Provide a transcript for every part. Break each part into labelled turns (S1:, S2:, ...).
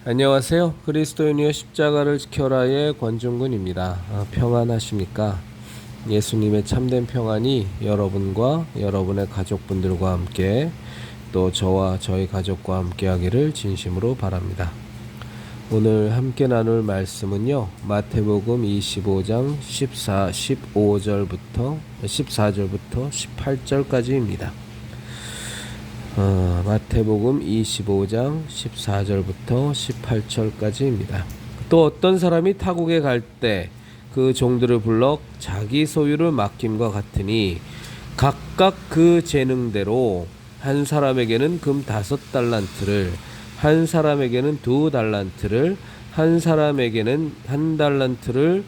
S1: 안녕하세요. 그리스도인이여 십자가를 지켜라의 권중근입니다. 평안하십니까? 예수님의 참된 평안이 여러분과 여러분의 가족분들과 함께 또 저와 저희 가족과 함께 하기를 진심으로 바랍니다. 오늘 함께 나눌 말씀은요. 마태복음 25장 14절부터 18절까지입니다. 마태복음 25장 14절부터 18절까지입니다. 또 어떤 사람이 타국에 갈 때 그 종들을 불러 자기 소유를 맡김과 같으니 각각 그 재능대로 한 사람에게는 금 5달란트를, 한 사람에게는 2달란트를, 한 사람에게는 1달란트를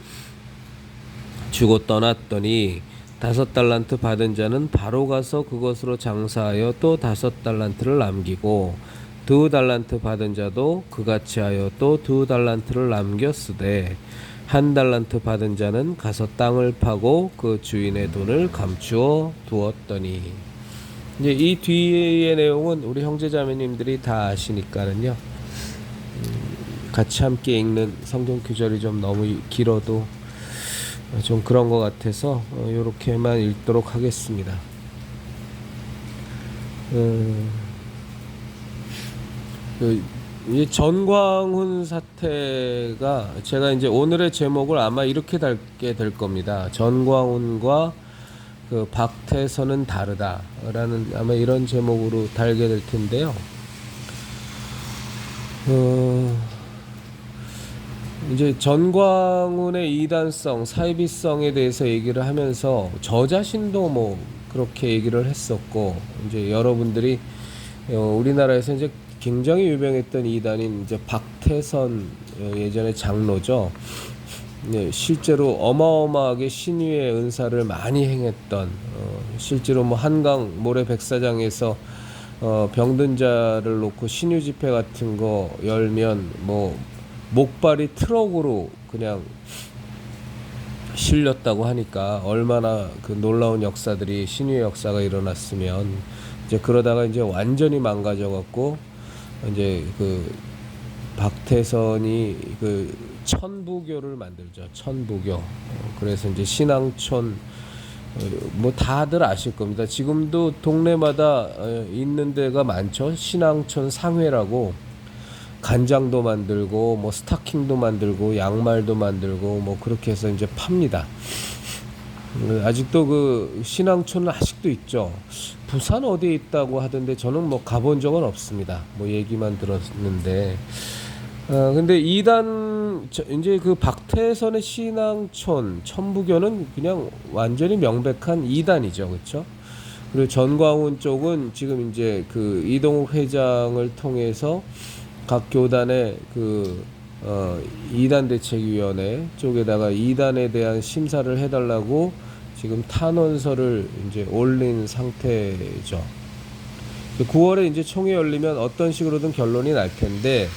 S1: 주고 떠났더니 5달란트 받은 자는 바로 가서 그것으로 장사하여 또 5달란트를 남기고 2달란트 받은 자도 그같이 하여 또 2달란트를 남겼으되 1달란트 받은 자는 가서 땅을 파고 그 주인의 돈을 감추어 두었더니. 이제 이 뒤의 내용은 우리 형제자매님들이 다 아시니까는요. 같이 함께 읽는 성경 구절이 좀 너무 길어도 좀 그런 것 같아서 이렇게만 읽도록 하겠습니다. 이 전광훈 사태가 제가 이제 오늘의 제목을 아마 이렇게 달게 될 겁니다. 전광훈과 그 박태선은 다르다라는 아마 이런 제목으로 달게 될 텐데요. 이제 전광훈의 이단성, 사이비성에 대해서 얘기를 하면서 저 자신도 뭐 그렇게 얘기를 했었고, 이제 여러분들이 우리나라에서 이제 굉장히 유명했던 이단인 이제 박태선 예전에 장로죠. 실제로 어마어마하게 신유의 은사를 많이 행했던, 실제로 뭐 한강 모래 백사장에서 병든 자를 놓고 신유 집회 같은 거 열면 뭐 목발이 트럭으로 그냥 실렸다고 하니까 얼마나 그 놀라운 역사들이, 신유의 역사가 일어났으면, 이제 그러다가 이제 완전히 망가져갖고 이제 그 박태선이 그 천부교를 만들죠. 천부교. 그래서 이제 신앙촌, 뭐 다들 아실 겁니다. 지금도 동네마다 있는 데가 많죠. 신앙촌 상회라고 간장도 만들고 뭐 스타킹도 만들고 양말도 만들고 뭐 그렇게 해서 이제 팝니다. 아직도 그 신앙촌은 아직도 있죠. 부산 어디에 있다고 하던데 저는 뭐 가본 적은 없습니다. 뭐 얘기만 들었는데. 근데 이단 이제 그 박태선의 신앙촌 천부교는 그냥 완전히 명백한 이단이죠, 그렇죠? 그리고 전광훈 쪽은 지금 이제 그 이동욱 회장을 통해서 각 교단의 그 이단 대책위원회 쪽에다가 이단에 대한 심사를 해달라고 지금 탄원서를 이제 올린 상태죠. 9월에 이제 총회 열리면 어떤 식으로든 결론이 날 텐데,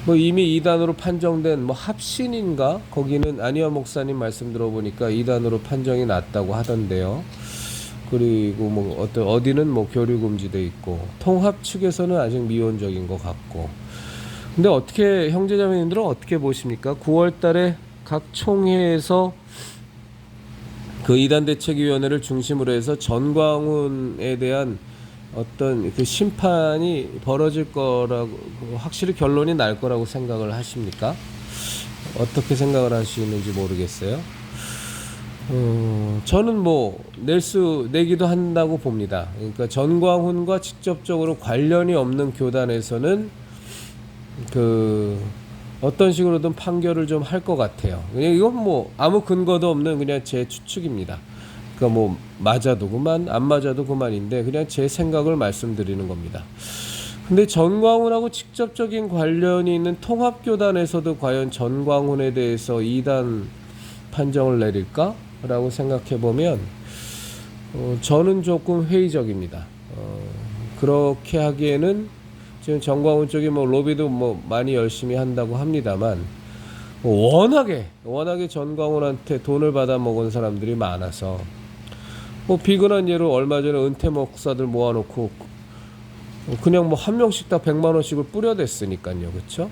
S1: 뭐 이미 이단으로 판정된 뭐 합신인가? 거기는 안희환 목사님 말씀 들어보니까 이단으로 판정이 났다고 하던데요. 그리고 뭐 어디는 뭐 교류 금지돼 있고, 통합 측에서는 아직 미온적인 것 같고. 근데 어떻게 형제자매님들은 어떻게 보십니까? 9월달에 각 총회에서 그 이단 대책위원회를 중심으로 해서 전광훈에 대한 어떤 그 심판이 벌어질 거라고, 확실히 결론이 날 거라고 생각을 하십니까? 어떻게 생각을 하시는지 모르겠어요. 저는 뭐 내기도 한다고 봅니다. 그러니까 전광훈과 직접적으로 관련이 없는 교단에서는 그 어떤 식으로든 판결을 좀 할 것 같아요. 그냥 이건 뭐 아무 근거도 없는 그냥 제 추측입니다. 그러니까 뭐 맞아도 그만, 안 맞아도 그만인데 그냥 제 생각을 말씀드리는 겁니다. 근데 전광훈하고 직접적인 관련이 있는 통합교단에서도 과연 전광훈에 대해서 이단 판정을 내릴까? 라고 생각해 보면 저는 조금 회의적입니다. 그렇게 하기에는 지금 전광훈 쪽이 뭐 로비도 뭐 많이 열심히 한다고 합니다만, 워낙에 전광훈한테 돈을 받아 먹은 사람들이 많아서, 뭐 비근한 예로 얼마 전에 은퇴 목사들 모아놓고 그냥 뭐 한 명씩 다 100만 원씩을 뿌려댔으니까요, 그렇죠?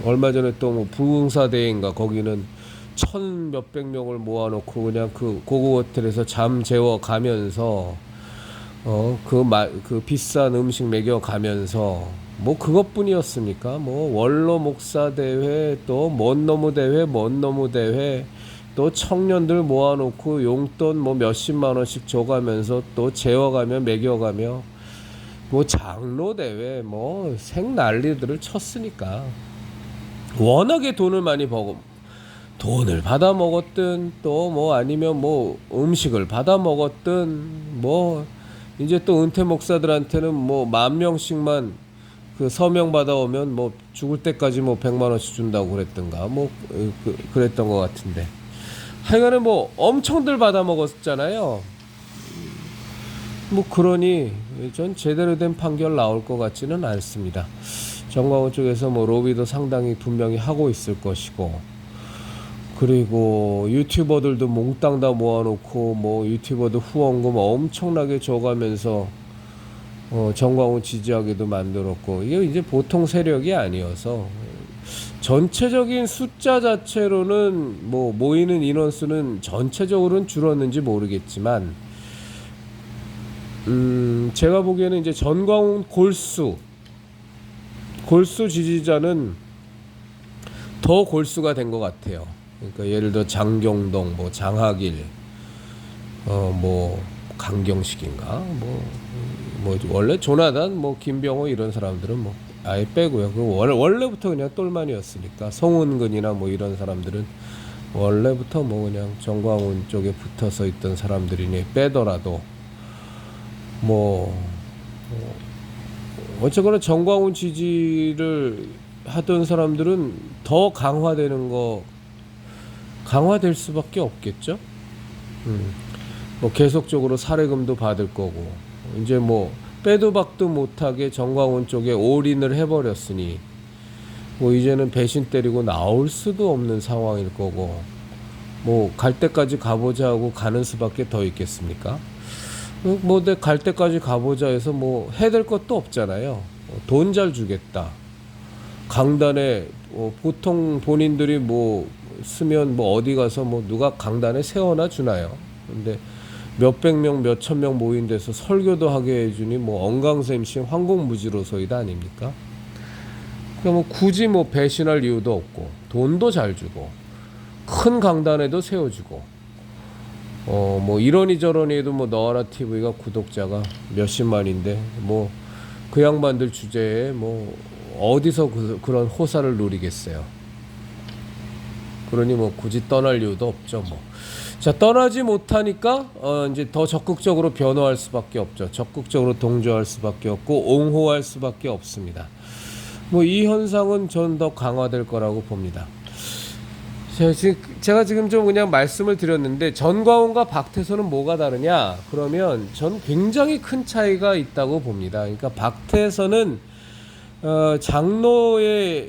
S1: 얼마 전에 또 뭐 부흥사대인가 거기는 천 몇백 명을 모아놓고 그냥 그 고급 호텔에서 잠 재워 가면서 그 비싼 음식 먹여 가면서 뭐 그것뿐이었습니까? 뭐 원로 목사 대회, 또 먼 너무 대회, 먼 너무 대회, 또 청년들 모아놓고 용돈 뭐 몇십만 원씩 줘가면서 또 재워가며 먹여가며 뭐 장로 대회 뭐 생난리들을 쳤으니까 워낙에 돈을 많이 벌고 돈을 받아 먹었든 또 뭐 아니면 뭐 음식을 받아 먹었든 뭐 이제 또 은퇴 목사들한테는 뭐 10,000명씩만 그 서명 받아오면 뭐 죽을 때까지 뭐 100만 원씩 준다고 그랬던가 뭐 그랬던 것 같은데 하여간에 뭐 엄청들 받아 먹었잖아요. 뭐 그러니 전 제대로 된 판결 나올 것 같지는 않습니다. 정광훈 쪽에서 뭐 로비도 상당히 분명히 하고 있을 것이고, 그리고 유튜버들도 몽땅 다 모아놓고 뭐 유튜버도 후원금 엄청나게 줘가면서 정광훈 지지하게도 만들었고, 이게 이제 보통 세력이 아니어서 전체적인 숫자 자체로는 뭐 모이는 인원수는 전체적으로는 줄었는지 모르겠지만 제가 보기에는 이제 전광훈 골수 지지자는 더 골수가 된 것 같아요. 그러니까 예를 들어 장경동, 뭐 장학일, 뭐 강경식인가, 뭐 원래 조나단, 뭐 김병호 이런 사람들은 뭐 아예 빼고요. 그 원래부터 그냥 똘만이었으니까 성은근이나 뭐 이런 사람들은 원래부터 뭐 그냥 정광훈 쪽에 붙어서 있던 사람들이니 빼더라도 뭐 어쨌거나 정광훈 지지를 하던 사람들은 더 강화될 수밖에 없겠죠. 뭐 계속적으로 사례금도 받을 거고 이제 뭐 빼도 박도 못하게 정광훈 쪽에 올인을 해버렸으니 뭐 이제는 배신 때리고 나올 수도 없는 상황일 거고 뭐 갈 때까지 가보자 하고 가는 수밖에 더 있겠습니까? 뭐 내 갈 때까지 가보자 해서 뭐 해될 것도 없잖아요. 돈 잘 주겠다. 강단에 보통 본인들이 뭐 쓰면 뭐 어디 가서 뭐 누가 강단에 세워나 주나요? 근데 몇백 명, 몇천 명 모인 데서 설교도 하게 해주니 뭐 언강샘심 황공무지로소이다 아닙니까? 그러니까 뭐 굳이 뭐 배신할 이유도 없고 돈도 잘 주고 큰 강단에도 세워주고 뭐 이러니 저러니 해도 뭐 너와라 TV가 구독자가 몇십만인데 뭐 그 양반들 주제에 뭐 어디서 그런 호사를 누리겠어요. 그러니 뭐 굳이 떠날 이유도 없죠. 뭐. 자, 떠나지 못하니까 이제 더 적극적으로 변호할 수밖에 없죠. 적극적으로 동조할 수밖에 없고 옹호할 수밖에 없습니다. 뭐 이 현상은 전 더 강화될 거라고 봅니다. 제가 지금 좀 그냥 말씀을 드렸는데 전광훈과 박태선은 뭐가 다르냐? 그러면 전 굉장히 큰 차이가 있다고 봅니다. 그러니까 박태선은 장로의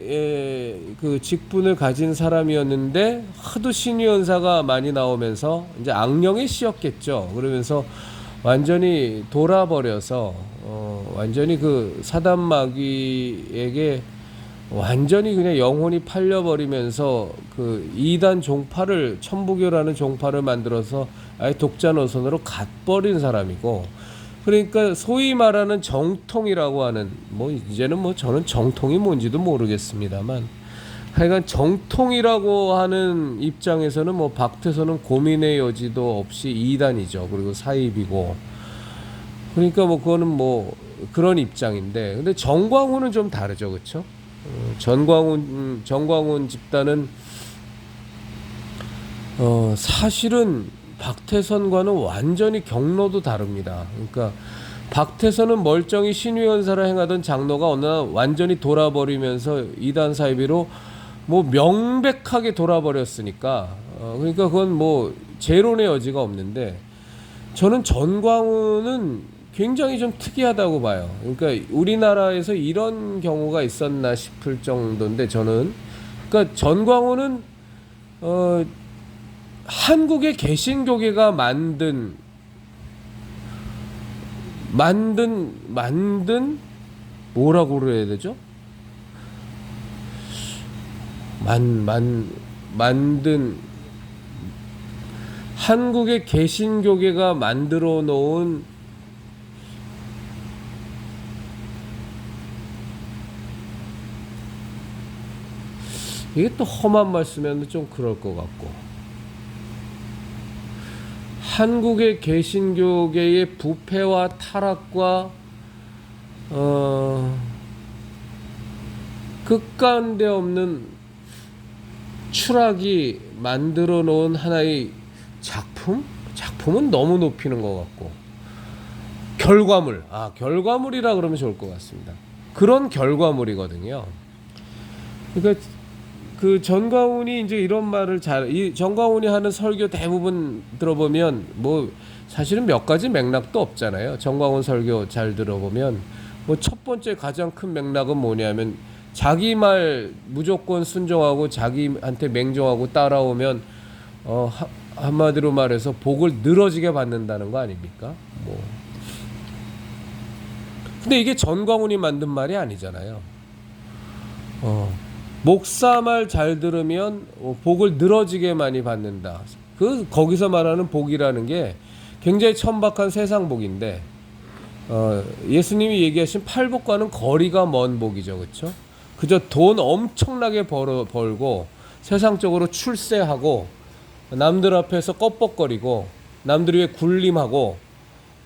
S1: 그 직분을 가진 사람이었는데 하도 신유연사가 많이 나오면서 이제 악령에 씌였겠죠. 그러면서 완전히 돌아버려서 완전히 그 사단 마귀에게 완전히 그냥 영혼이 팔려버리면서 그 이단 종파를 천부교라는 종파를 만들어서 아예 독자 노선으로 갓버린 사람이고, 그러니까 소위 말하는 정통이라고 하는 뭐 이제는 뭐 저는 정통이 뭔지도 모르겠습니다만 하여간 정통이라고 하는 입장에서는 뭐 박태선은 고민의 여지도 없이 이단이죠. 그리고 사입이고 그러니까 뭐 그거는 뭐 그런 입장인데, 근데 정광훈은 좀 다르죠, 그렇죠? 정광훈 집단은 사실은 박태선과는 완전히 경로도 다릅니다. 그러니까 박태선은 멀쩡히 신유연사를 행하던 장로가 어느 날 완전히 돌아버리면서 이단 사이비로 뭐 명백하게 돌아버렸으니까 그러니까 그건 뭐 재론의 여지가 없는데, 저는 전광훈은 굉장히 좀 특이하다고 봐요. 그러니까 우리나라에서 이런 경우가 있었나 싶을 정도인데, 저는 그러니까 전광훈은 한국의 개신교계가 만든 만든 뭐라고 그래야 되죠? 만든 한국의 개신교계가 만들어 놓은 이게 또 험한 말씀이면 좀 그럴 것 같고 한국의 개신교계의 부패와 타락과 끝가운데 없는 추락이 만들어 놓은 하나의 작품은 너무 높이는 것 같고 결과물이라 그러면 좋을 것 같습니다. 그런 결과물이거든요. 그러니까 그 전광훈이 이제 이런 말을 전광훈이 하는 설교 대부분 들어보면 뭐 사실은 몇 가지 맥락도 없잖아요. 전광훈 설교 잘 들어보면 뭐 첫 번째 가장 큰 맥락은 뭐냐면 자기 말 무조건 순종하고 자기한테 맹종하고 따라오면 한마디로 말해서 복을 늘어지게 받는다는 거 아닙니까? 뭐 근데 이게 전광훈이 만든 말이 아니잖아요. 목사 말 잘 들으면 복을 늘어지게 많이 받는다. 거기서 말하는 복이라는 게 굉장히 천박한 세상 복인데 예수님이 얘기하신 팔복과는 거리가 먼 복이죠, 그렇죠? 그저 돈 엄청나게 벌고 세상적으로 출세하고 남들 앞에서 껍벅거리고 남들 위해 군림하고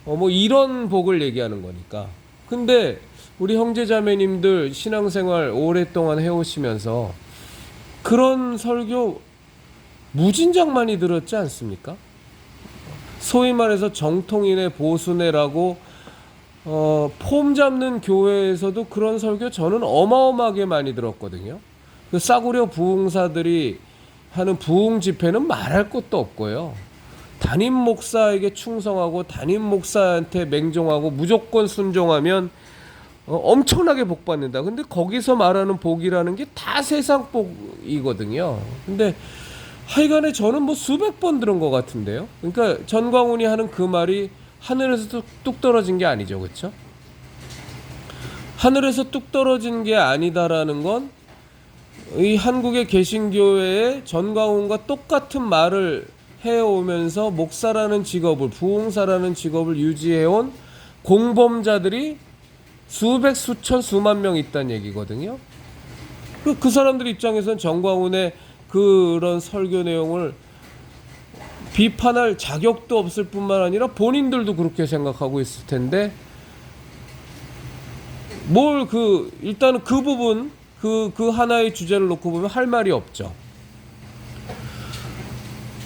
S1: 뭐 이런 복을 얘기하는 거니까. 근데 우리 형제자매님들 신앙생활 오랫동안 해오시면서 그런 설교 무진장 많이 들었지 않습니까? 소위 말해서 정통인의 보수네라고 폼 잡는 교회에서도 그런 설교 저는 어마어마하게 많이 들었거든요. 그 싸구려 부흥사들이 하는 부흥 집회는 말할 것도 없고요. 담임 목사에게 충성하고 담임 목사한테 맹종하고 무조건 순종하면 엄청나게 복 받는다. 근데 거기서 말하는 복이라는 게 다 세상 복이거든요. 근데 하여간에 저는 뭐 수백 번 들은 것 같은데요. 그러니까 전광훈이 하는 그 말이 하늘에서 뚝 떨어진 게 아니죠, 그렇죠? 하늘에서 뚝 떨어진 게 아니다라는 건 이 한국의 개신교회의 전광훈과 똑같은 말을 해오면서 목사라는 직업을 부흥사라는 직업을 유지해온 공범자들이 수백 수천 수만 명 있다는 얘기거든요. 그 사람들 입장에서는 전광훈의 그런 설교 내용을 비판할 자격도 없을 뿐만 아니라 본인들도 그렇게 생각하고 있을 텐데 일단은 그 부분 그 하나의 주제를 놓고 보면 할 말이 없죠.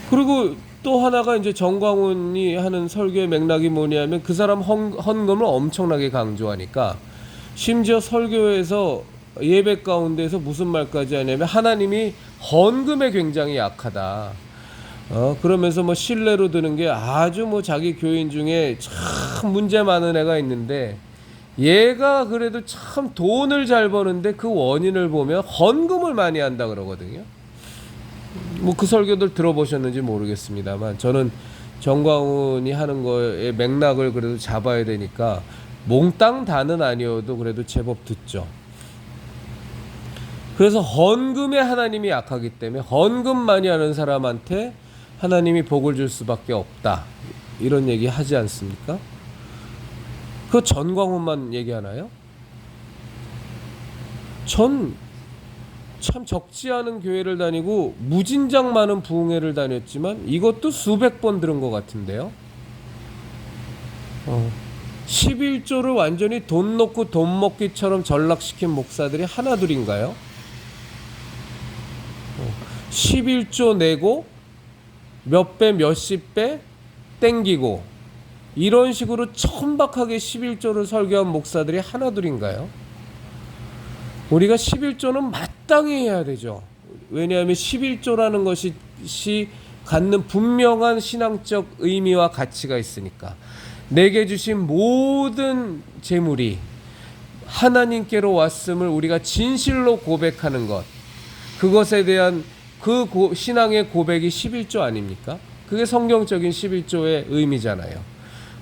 S1: 그리고 또 하나가 이제 전광훈이 하는 설교의 맥락이 뭐냐면 그 사람 헌금을 엄청나게 강조하니까 심지어 설교에서 예배 가운데서 무슨 말까지 하냐면 하나님이 헌금에 굉장히 약하다. 그러면서 뭐 신뢰로 드는 게 아주 뭐 자기 교인 중에 참 문제 많은 애가 있는데 얘가 그래도 참 돈을 잘 버는데 그 원인을 보면 헌금을 많이 한다 그러거든요. 뭐 그 설교들 들어보셨는지 모르겠습니다만 저는 전광훈이 하는 거의 맥락을 그래도 잡아야 되니까 몽땅 다는 아니어도 그래도 제법 듣죠. 그래서 헌금에 하나님이 약하기 때문에 헌금 많이 하는 사람한테 하나님이 복을 줄 수밖에 없다. 이런 얘기 하지 않습니까? 그 전광훈만 얘기하나요? 전 참 적지 않은 교회를 다니고 무진장 많은 부흥회를 다녔지만 이것도 수백 번 들은 것 같은데요. 11조를 완전히 돈 놓고 돈 먹기처럼 전락시킨 목사들이 하나둘인가요? 11조 내고 몇 배 몇십 배 땡기고 이런 식으로 천박하게 11조를 설교한 목사들이 하나둘인가요? 우리가 11조는 마땅히 해야 되죠. 왜냐하면 11조라는 것이 갖는 분명한 신앙적 의미와 가치가 있으니까. 내게 주신 모든 재물이 하나님께로 왔음을 우리가 진실로 고백하는 것, 그것에 대한 그 신앙의 고백이 11조 아닙니까? 그게 성경적인 11조의 의미잖아요.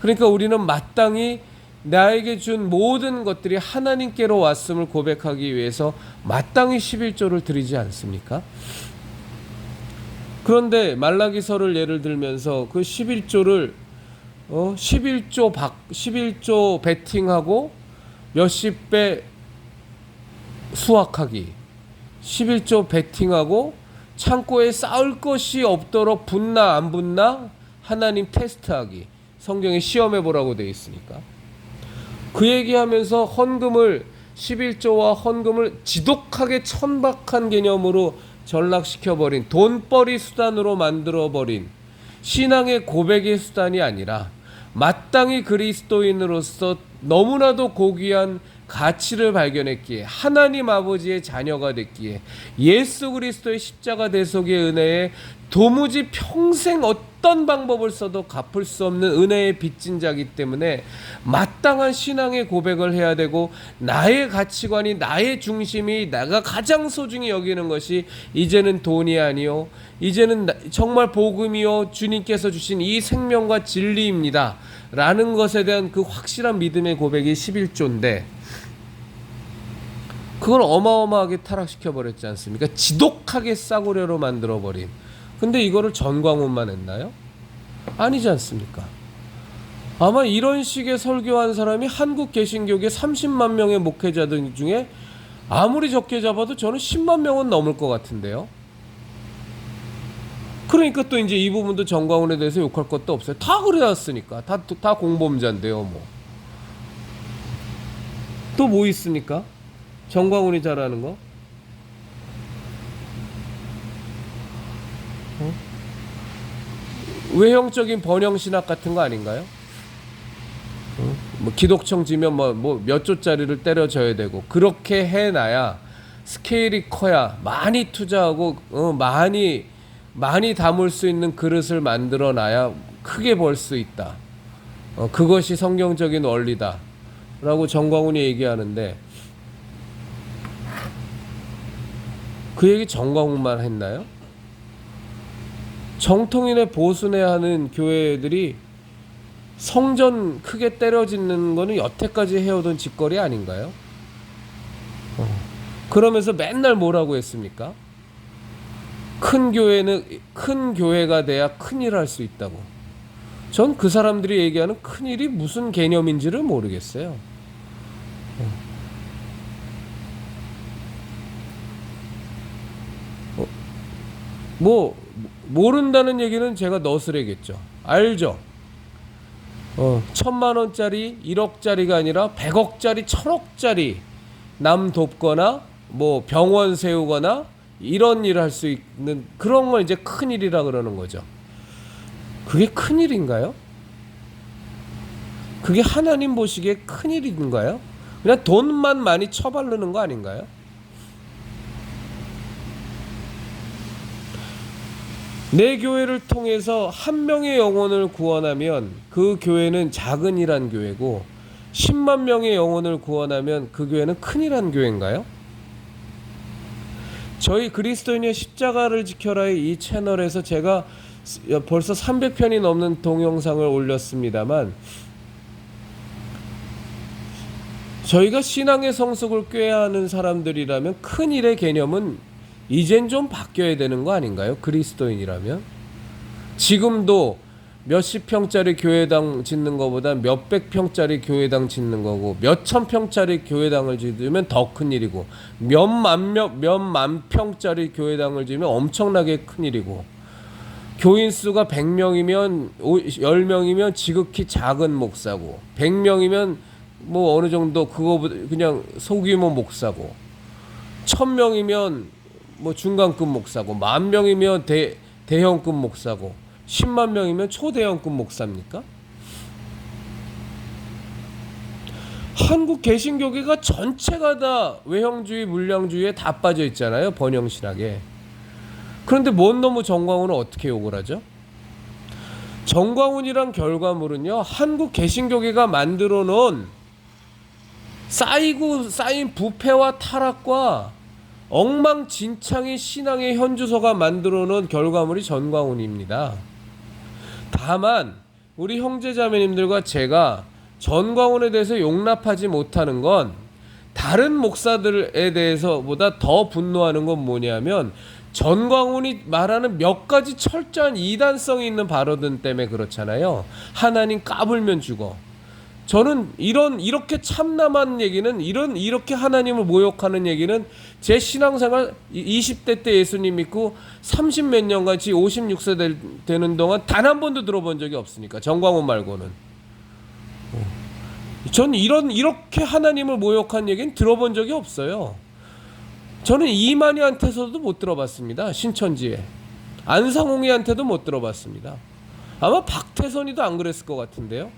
S1: 그러니까 우리는 마땅히 나에게 준 모든 것들이 하나님께로 왔음을 고백하기 위해서 마땅히 11조를 드리지 않습니까? 그런데 말라기서를 예를 들면서 그 11조를 11조 베팅하고 몇십 배 수확하기, 11조 베팅하고 창고에 쌓을 것이 없도록 붙나 안 붙나 하나님 테스트하기, 성경에 시험해 보라고 되어 있으니까. 그 얘기하면서 헌금을 11조와 헌금을 지독하게 천박한 개념으로 전락시켜버린, 돈벌이 수단으로 만들어버린 신앙의 고백의 수단이 아니라 마땅히 그리스도인으로서 너무나도 고귀한 가치를 발견했기에, 하나님 아버지의 자녀가 됐기에, 예수 그리스도의 십자가 대속의 은혜에 도무지 평생 어떤 방법을 써도 갚을 수 없는 은혜의 빚진 자이기 때문에 마땅한 신앙의 고백을 해야 되고, 나의 가치관이, 나의 중심이, 내가 가장 소중히 여기는 것이 이제는 돈이 아니요, 이제는 정말 복음이요 주님께서 주신 이 생명과 진리입니다 라는 것에 대한 그 확실한 믿음의 고백이 11조인데 그걸 어마어마하게 타락시켜버렸지 않습니까? 지독하게 싸구려로 만들어버린. 근데 이거를 전광훈만 했나요? 아니지 않습니까? 아마 이런 식의 설교한 사람이 한국 개신교계 30만 명의 목회자들 중에 아무리 적게 잡아도 저는 10만 명은 넘을 것 같은데요. 그러니까 또 이제 이 부분도 전광훈에 대해서 욕할 것도 없어요. 다 그래왔으니까. 다 공범자인데요, 뭐. 또 뭐 있습니까? 전광훈이 잘하는 거? 외형적인 번영신학 같은 거 아닌가요? 뭐 기독청 지면 뭐 몇 조짜리를 때려줘야 되고, 그렇게 해놔야 스케일이 커야 많이 투자하고 많이 담을 수 있는 그릇을 만들어놔야 크게 벌 수 있다. 그것이 성경적인 원리다 라고 전광훈이 얘기하는데, 그 얘기 전광훈만 했나요? 정통인의 보수내야 하는 교회들이 성전 크게 때려짓는 거는 여태까지 해오던 짓거리 아닌가요? 그러면서 맨날 뭐라고 했습니까? 큰 교회가 돼야 큰일 할 수 있다고. 전 그 사람들이 얘기하는 큰일이 무슨 개념인지를 모르겠어요. 뭐 모른다는 얘기는 제가 너스레겠죠. 알죠. 1,000만 원짜리 1억짜리가 아니라 100억짜리 1,000억짜리 남 돕거나 뭐 병원 세우거나 이런 일을 할 수 있는 그런 걸 이제 큰일이라 그러는 거죠. 그게 큰일인가요? 그게 하나님 보시기에 큰일인가요? 그냥 돈만 많이 처바르는 거 아닌가요? 내 교회를 통해서 한 명의 영혼을 구원하면 그 교회는 작은 일한 교회고, 10만 명의 영혼을 구원하면 그 교회는 큰일한 교회인가요? 저희 그리스도인의 십자가를 지켜라의 이 채널에서 제가 벌써 300편이 넘는 동영상을 올렸습니다만, 저희가 신앙의 성숙을 꾀해야 하는 사람들이라면 큰일의 개념은 이젠 좀 바뀌어야 되는 거 아닌가요? 그리스도인이라면. 지금도 몇십 평짜리 교회당 짓는 것보다 몇백 평짜리 교회당 짓는 거고, 몇천 평짜리 교회당을 짓으면 더 큰일이고, 몇만 평짜리 교회당을 짓으면 엄청나게 큰일이고, 교인 수가 100명이면 10명이면 지극히 작은 목사고, 100명이면 뭐 어느 정도 그거보다 그냥 소규모 목사고, 1000명이면 뭐 중간급 목사고, 10,000명이면 대형급 목사고, 10만 명이면 초대형급 목사입니까? 한국 개신교계가 전체가 다 외형주의, 물량주의에 다 빠져 있잖아요. 번영신학에. 그런데 뭔 놈의 전광훈은 어떻게 욕을 하죠? 전광훈이란 결과물은요, 한국 개신교계가 만들어 놓은 쌓인 부패와 타락과 엉망진창의 신앙의 현주소가 만들어 놓은 결과물이 전광훈입니다. 다만 우리 형제자매님들과 제가 전광훈에 대해서 용납하지 못하는 건 다른 목사들에 대해서보다 더 분노하는 건 뭐냐면 전광훈이 말하는 몇 가지 철저한 이단성이 있는 발언 때문에 그렇잖아요. 하나님 까불면 죽어. 저는 이렇게 참남한 얘기는 이렇게 하나님을 모욕하는 얘기는 제 신앙생활 20대 때 예수님 믿고 30 몇 년간 56세 되는 동안 단 한 번도 들어본 적이 없으니까 전광훈 말고는. 전 이렇게 하나님을 모욕한 얘기는 들어본 적이 없어요. 저는 이만희한테서도 못 들어봤습니다. 신천지에. 안상홍이한테도 못 들어봤습니다. 아마 박태선이도 안 그랬을 것 같은데요.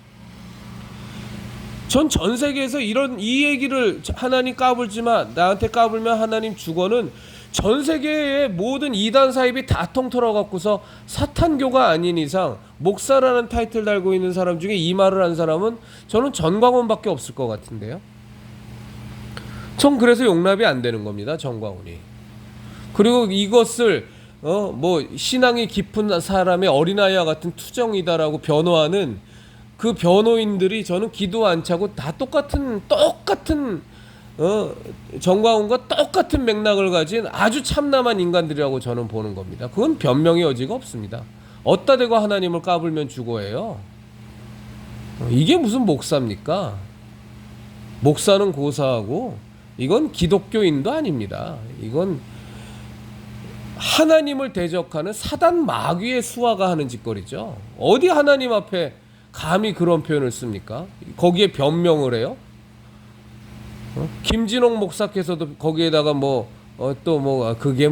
S1: 전 세계에서 이 얘기를 하나님 까불지마, 나한테 까불면 하나님 죽어는 전 세계의 모든 이단 사입이 다 통틀어 갖고서 사탄교가 아닌 이상 목사라는 타이틀 달고 있는 사람 중에 이 말을 한 사람은 저는 전광훈밖에 없을 것 같은데요. 전 그래서 용납이 안 되는 겁니다, 전광훈이. 그리고 이것을 뭐 신앙이 깊은 사람의 어린아이와 같은 투정이다라고 변호하는 그 변호인들이 저는 기도 안 차고 다 똑같은 전광훈과 똑같은 맥락을 가진 아주 참남한 인간들이라고 저는 보는 겁니다. 그건 변명의 여지가 없습니다. 어디다 대고 하나님을 까불면 죽어해요. 이게 무슨 목사입니까? 목사는 고사하고 이건 기독교인도 아닙니다. 이건 하나님을 대적하는 사단 마귀의 수하가 하는 짓거리죠. 어디 하나님 앞에 감히 그런 표현을 씁니까? 거기에 변명을 해요? 김진홍 목사께서도 거기에다가 그게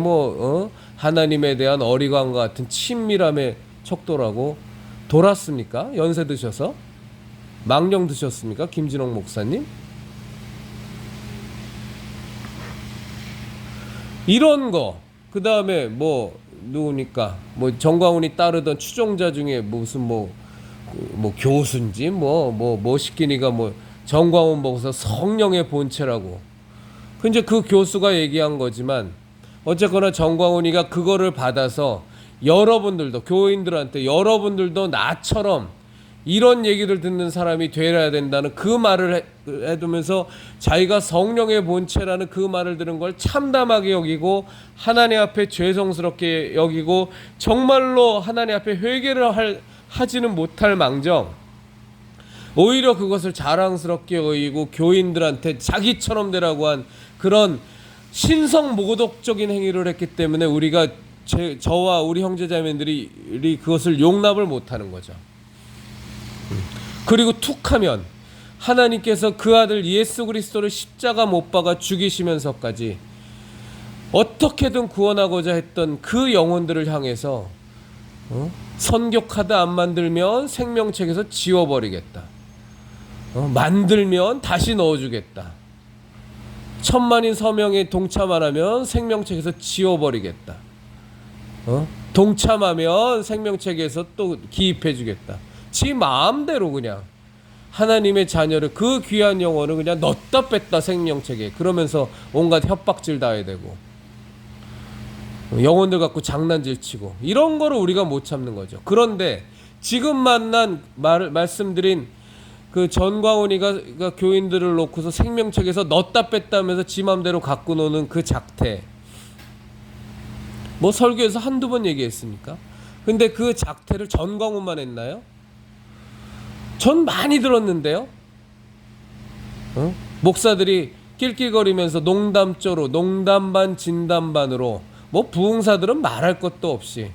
S1: 하나님에 대한 어리광과 같은 친밀함의 척도라고 돌았습니까? 연세 드셔서? 망령 드셨습니까? 김진홍 목사님? 이런 거, 그 다음에 누구니까, 전광훈이 따르던 추종자 중에 무슨 교수인지 시키니까 전광훈 목사 성령의 본체라고. 근데 그 교수가 얘기한 거지만 어쨌거나 전광훈이가 그거를 받아서 여러분들도 교인들한테 여러분들도 나처럼 이런 얘기를 듣는 사람이 되어야 된다는 그 말을 해두면서 자기가 성령의 본체라는 그 말을 들은 걸 참담하게 여기고 하나님 앞에 죄송스럽게 여기고 정말로 하나님 앞에 회개를 하지는 못할 망정 오히려 그것을 자랑스럽게 여기고 교인들한테 자기처럼 되라고 한 그런 신성 모독적인 행위를 했기 때문에 우리가 저와 우리 형제자매들이 그것을 용납을 못하는 거죠. 그리고 툭하면 하나님께서 그 아들 예수 그리스도를 십자가 못 박아 죽이시면서까지 어떻게든 구원하고자 했던 그 영혼들을 향해서 선교카드 안 만들면 생명책에서 지워버리겠다. 만들면 다시 넣어주겠다. 1000만인 서명에 동참 안 하면 생명책에서 지워버리겠다. 동참하면 생명책에서 또 기입해주겠다. 지 마음대로 그냥 하나님의 자녀를 그 귀한 영혼을 그냥 넣었다 뺐다 생명책에 그러면서 온갖 협박질 다 해야 되고 영혼들 갖고 장난질 치고 이런 거를 우리가 못 참는 거죠. 그런데 지금 말씀드린 그 전광훈이가 교인들을 놓고서 생명책에서 넣었다 뺐다 하면서 지 맘대로 갖고 노는 그 작태 설교에서 한두 번 얘기했습니까? 근데 그 작태를 전광훈만 했나요? 전 많이 들었는데요. 목사들이 낄낄거리면서 농담조로 농담 반 진담 반으로 부흥사들은 말할 것도 없이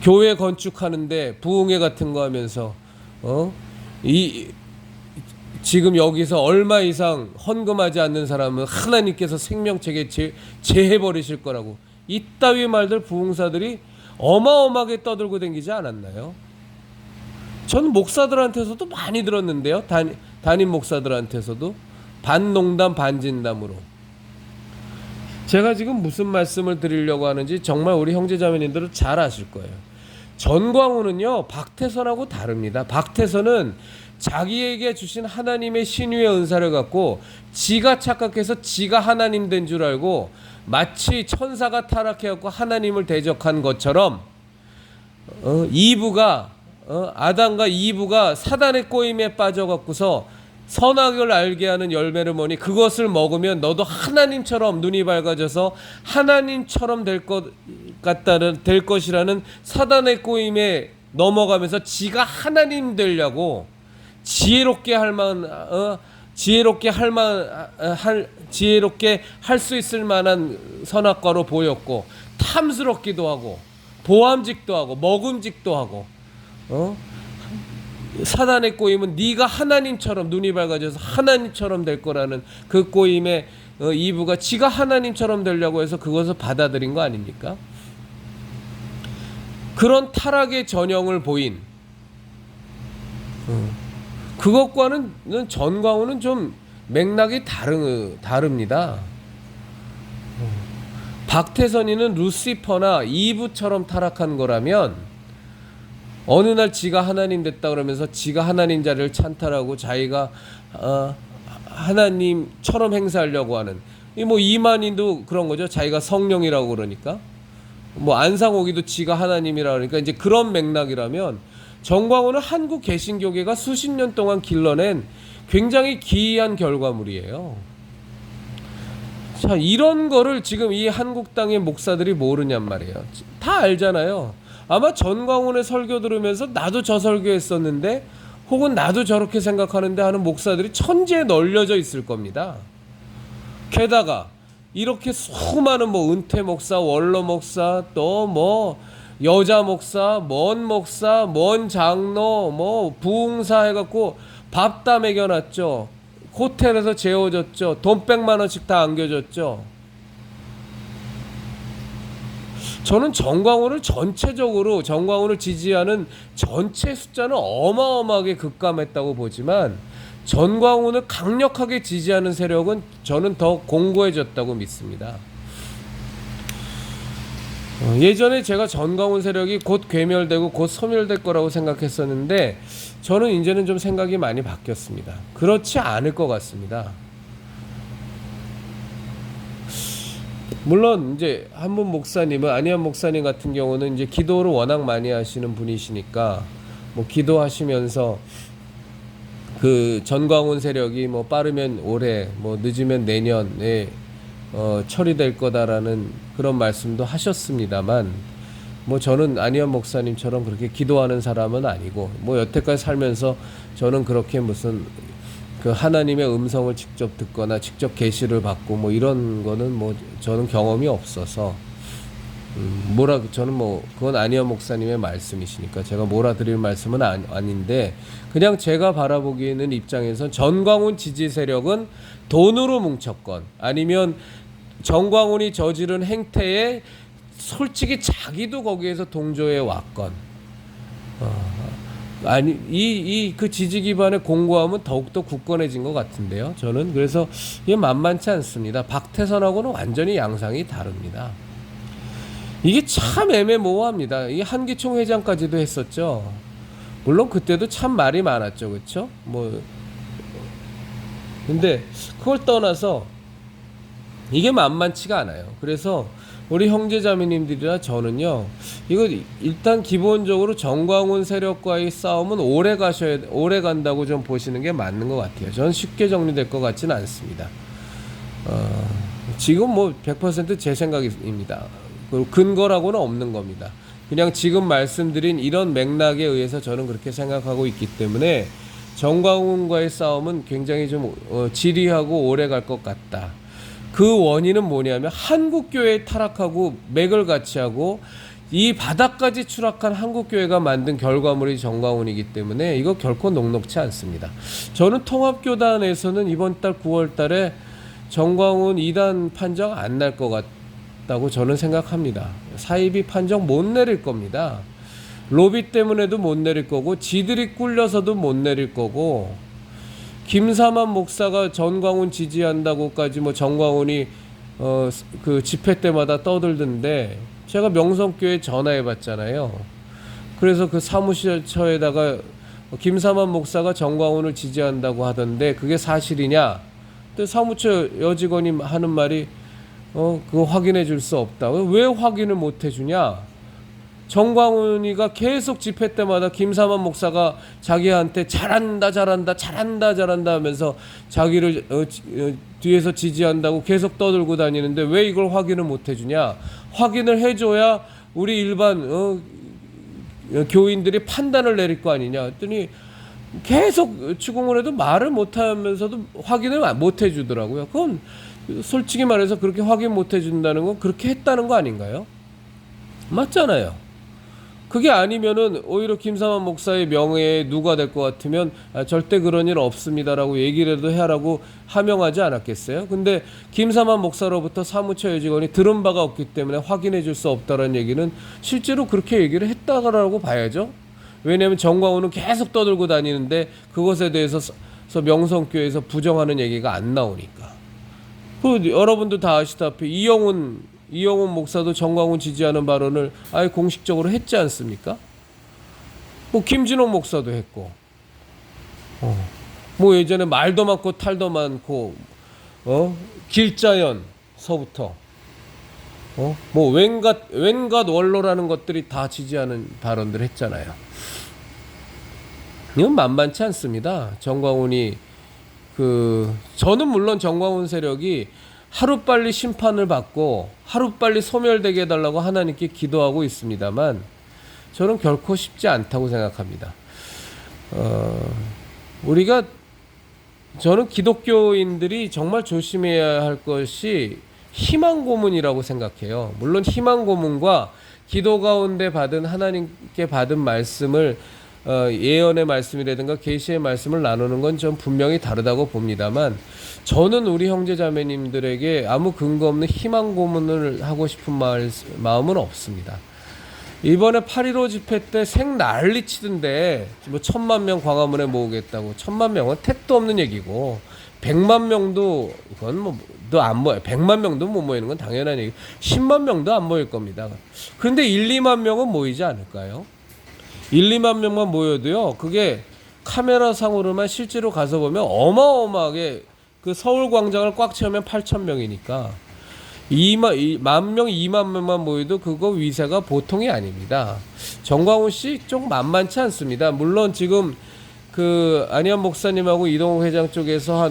S1: 교회 건축하는데 부흥회 같은 거 하면서 지금 여기서 얼마 이상 헌금하지 않는 사람은 하나님께서 생명책에 제해버리실 거라고 이따위 말들 부흥사들이 어마어마하게 떠들고 다니지 않았나요? 전 목사들한테서도 많이 들었는데요. 담임 목사들한테서도 반농담 반진담으로. 제가 지금 무슨 말씀을 드리려고 하는지 정말 우리 형제자매님들은 잘 아실 거예요. 전광훈은요 박태선하고 다릅니다. 박태선은 자기에게 주신 하나님의 신유의 은사를 갖고 지가 착각해서 지가 하나님 된 줄 알고 마치 천사가 타락해갖고 하나님을 대적한 것처럼 이브가 아담과 이브가 사단의 꼬임에 빠져갖고서 선악을 알게 하는 열매를 먹으니 그것을 먹으면 너도 하나님처럼 눈이 밝아져서 하나님처럼 될 것이라는 사단의 꼬임에 넘어가면서 지가 하나님 되려고 지혜롭게 할 수 있을 만한 선악과로 보였고, 탐스럽기도 하고 보암직도 하고 먹음직도 하고, 사단의 꼬임은 네가 하나님처럼 눈이 밝아져서 하나님처럼 될 거라는 그 꼬임에 이브가 지가 하나님처럼 되려고 해서 그것을 받아들인 거 아닙니까? 그런 타락의 전형을 보인 그것과는 전광훈은 좀 맥락이 다릅니다. 박태선이는 루시퍼나 이브처럼 타락한 거라면 어느 날 지가 하나님 됐다 그러면서 지가 하나님 자리를 찬탈하고 자기가 하나님처럼 행사하려고 하는, 뭐 이만희도 그런 거죠. 자기가 성령이라고 그러니까, 뭐 안상옥이도 지가 하나님이라 그러니까 이제 그런 맥락이라면, 전광훈은 한국 개신교계가 수십 년 동안 길러낸 굉장히 기이한 결과물이에요. 자, 이런 거를 지금 이 한국당의 목사들이 모르냔 말이에요. 다 알잖아요. 아마 전광훈의 설교 들으면서 나도 저 설교했었는데, 혹은 나도 저렇게 생각하는데 하는 목사들이 천지에 널려져 있을 겁니다. 게다가 이렇게 수많은 뭐 은퇴 목사, 원로 목사, 또 뭐 여자 목사, 먼 장로, 뭐 부흥사 해갖고 밥 다 먹여놨죠. 호텔에서 재워줬죠. 돈 100만 원씩 다 안겨줬죠. 저는 전광훈을 지지하는 전체 숫자는 어마어마하게 급감했다고 보지만, 전광훈을 강력하게 지지하는 세력은 저는 더 공고해졌다고 믿습니다. 예전에 제가 전광훈 세력이 곧 괴멸되고 곧 소멸될 거라고 생각했었는데, 저는 이제는 좀 생각이 많이 바뀌었습니다. 그렇지 않을 것 같습니다. 물론 이제 한문 목사님은, 안희환 목사님 같은 경우는 이제 기도를 워낙 많이 하시는 분이시니까 뭐 기도하시면서 그 전광훈 세력이 뭐 빠르면 올해, 뭐 늦으면 내년에 처리될 거다라는 그런 말씀도 하셨습니다만, 뭐 저는 안희환 목사님처럼 그렇게 기도하는 사람은 아니고, 뭐 여태까지 살면서 저는 그렇게 무슨 그 하나님의 음성을 직접 듣거나 직접 계시를 받고 뭐 이런 거는 뭐 저는 경험이 없어서 저는 뭐 그건 안희환 목사님의 말씀이시니까 제가 몰아드릴 말씀은 아닌데, 그냥 제가 바라보기에는 입장에선 전광훈 지지 세력은 돈으로 뭉쳤건 아니면 전광훈이 저지른 행태에 솔직히 자기도 거기에서 동조해 왔건, 아니 그 지지 기반의 공고함은 더욱더 굳건해진 것 같은데요. 저는 그래서 이게 만만치 않습니다. 박태선하고는 완전히 양상이 다릅니다. 이게 참 애매모호합니다. 이 한기총 회장까지도 했었죠. 물론 그때도 참 말이 많았죠, 그렇죠? 뭐 근데 그걸 떠나서 이게 만만치가 않아요. 그래서 우리 형제자매님들이나 저는요, 이거 일단 기본적으로 전광훈 세력과의 싸움은 오래 간다고 좀 보시는 게 맞는 것 같아요. 저는 쉽게 정리될 것 같지는 않습니다. 지금 뭐 100% 제 생각입니다. 근거라고는 없는 겁니다. 그냥 지금 말씀드린 이런 맥락에 의해서 저는 그렇게 생각하고 있기 때문에 전광훈과의 싸움은 굉장히 좀 지리하고 오래 갈 것 같다. 그 원인은 뭐냐면 한국교회에 타락하고 맥을 같이 하고 이 바닥까지 추락한 한국교회가 만든 결과물이 전광훈이기 때문에 이거 결코 녹록치 않습니다. 저는 통합교단에서는 이번 달 9월 달에 전광훈 2단 판정 안 날 것 같다고 저는 생각합니다. 사이비 판정 못 내릴 겁니다. 로비 때문에도 못 내릴 거고, 지들이 꿀려서도 못 내릴 거고, 김사만 목사가 전광훈 지지한다고까지 뭐 전광훈이 그 집회 때마다 떠들던데, 제가 명성교회 전화해 봤잖아요. 그래서 그 사무처에다가 김사만 목사가 전광훈을 지지한다고 하던데 그게 사실이냐? 근데 사무처 여직원이 하는 말이 그거 확인해 줄 수 없다. 왜 확인을 못 해주냐? 정광훈이가 계속 집회 때마다 김사만 목사가 자기한테 잘한다 하면서 자기를 뒤에서 지지한다고 계속 떠들고 다니는데 왜 이걸 확인을 못 해주냐? 확인을 해줘야 우리 일반 교인들이 판단을 내릴 거 아니냐 했더니 계속 추궁을 해도 말을 못하면서도 확인을 못 해주더라고요. 그건 솔직히 말해서 그렇게 확인 못 해준다는 건 그렇게 했다는 거 아닌가요? 맞잖아요. 그게 아니면은 오히려 김사만 목사의 명예에 누가 될 것 같으면 절대 그런 일 없습니다라고 얘기라도 해라고 하명하지 않았겠어요? 근데 김사만 목사로부터 사무처 여직원이 들은 바가 없기 때문에 확인해 줄 수 없다는 얘기는 실제로 그렇게 얘기를 했다라고 봐야죠. 왜냐하면 정광훈은 계속 떠들고 다니는데 그것에 대해서 명성교회에서 부정하는 얘기가 안 나오니까. 여러분도 다 아시다시피 이영훈 목사도 정광훈 지지하는 발언을 아예 공식적으로 했지 않습니까? 뭐 김진호 목사도 했고, 뭐 예전에 말도 많고 탈도 많고, 길자연서부터, 뭐 웬갓 원로라는 것들이 다 지지하는 발언들 했잖아요. 이건 만만치 않습니다. 정광훈이 저는 물론 정광훈 세력이 하루빨리 심판을 받고 하루빨리 소멸되게 해달라고 하나님께 기도하고 있습니다만 저는 결코 쉽지 않다고 생각합니다. 저는 기독교인들이 정말 조심해야 할 것이 희망 고문이라고 생각해요. 물론 희망 고문과 기도 가운데 받은 하나님께 받은 말씀을 예언의 말씀이라든가 계시의 말씀을 나누는 건 좀 분명히 다르다고 봅니다만 저는 우리 형제자매님들에게 아무 근거 없는 희망 고문을 하고 싶은 마음은 없습니다. 이번에 8.15 집회 때 생난리 치던데 뭐 1,000만 명 광화문에 모으겠다고. 1,000만 명은 택도 없는 얘기고 100만 명도 그건 뭐 또 안 모여. 100만 명도 못 모이는 건 당연한 얘기. 10만 명도 안 모일 겁니다. 그런데 1, 2만 명은 모이지 않을까요? 1, 2만 명만 모여도요. 그게 카메라 상으로만 실제로 가서 보면 어마어마하게 그 서울 광장을 꽉 채우면 8,000명이니까 1만 명, 2만 명만 모여도 그거 위세가 보통이 아닙니다. 정광훈 씨 좀 만만치 않습니다. 물론 지금 안희환 목사님하고 이동욱 회장 쪽에서